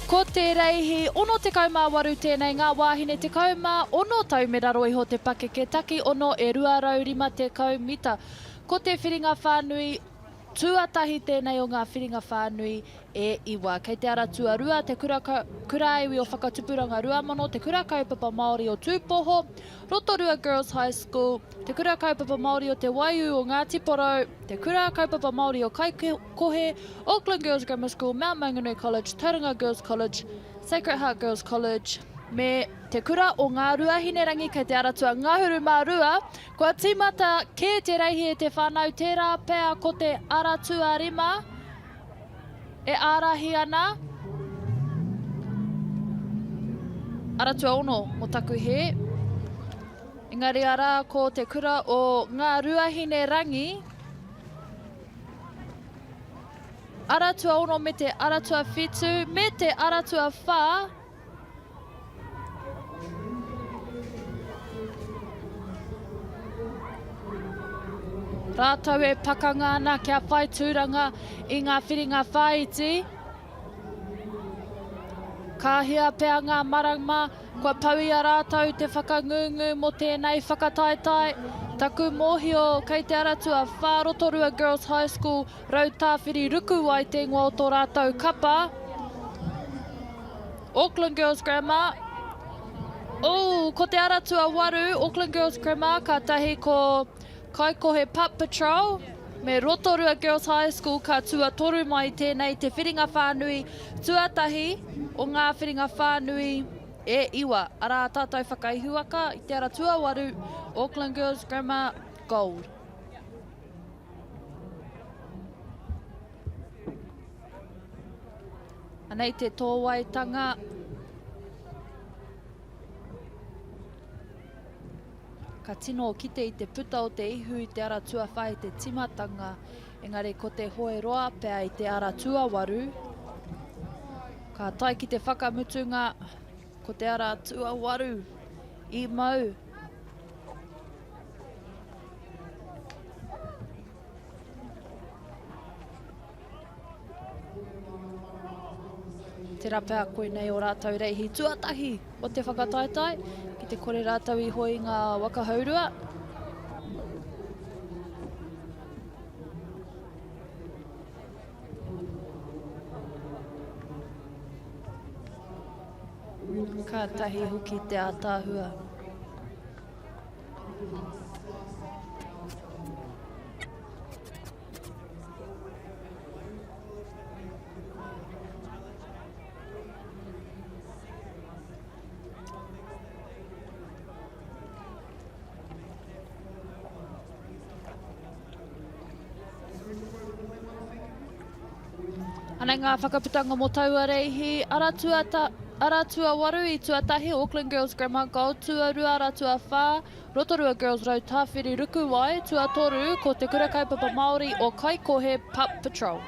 Ko te reihi, ono te kaumā waru tēnei ngā wāhine te kaumā, ono tau me raro iho te pake ke taki, ono e 250 mita. Ko te whiringa whānui, tuatahi tēnei o ngā whiringa whānui e iwa. Kei te aratua rua, te kuraiwi o whakatupuranga ruamono, te kura kaupapa Māori o Tūpoho, Rotorua Girls High School, te kura kaupapa Māori o te Waiu o Ngāti Porou, te kura kaupapa Māori o Kaikohe, Auckland Girls Grammar School, Mount Maunganui College, Tauranga Girls College, Sacred Heart Girls College, me te kura o ngā ruahine rangi kei te aratua ngahuru mā rua, kua tīmata ke te reihi e te whānau tērā pēa ko te aratua rima, e ārahi ana. Aratua ono mo taku he. Engari ara ko te kura o ngā ruahine rangi. Aratua ono me te aratua whitu, me te aratua whā. Rātau e pakanga ana kia whai tūranga i ngā whiringa whaiti. Ka hia pēa ngā marangma, kua pauia rātau te whakangungu mo tēnei whakataitai. Taku mōhio kei te aratua whā Rotorua Girls High School, rautāwhiri ruku ai te ngō tō rātau kapa. Auckland Girls Grammar. Ko te aratua waru, Auckland Girls Grammar, ka tahi ko Kaikohe Pup Patrol, me Rotorua Girls High School ka tuatoru mai tēnei te whiringa whānui tuatahi o ngā whiringa whānui e iwa. Ara tātou whakaihuaka i te aratua waru Auckland Girls Grammar Gold. Anei te tōwaitanga. Ka tino kite i te puta o te ihu i te aratua whai te timatanga, engari ko te hoe roa pēa i te aratua waru. Ka tai ki te whakamutunga ko te aratua waru i mau. Te rapea koe nei o rātau reihi tuatahi o te whakataitai, ki te kore rātau i hoi ngā wakahaurua. Ka tahi huki te ātāhua. Anei ngā whakaputanga mo taua reihi, aratua waru i tuatahi Auckland Girls Grammar Gold, tuarua aratua whā, Rotorua Girls Rautāwhiri ruku wai, tuatoru ko te kura kaupapa Māori o Kaikohe Pup Patrol.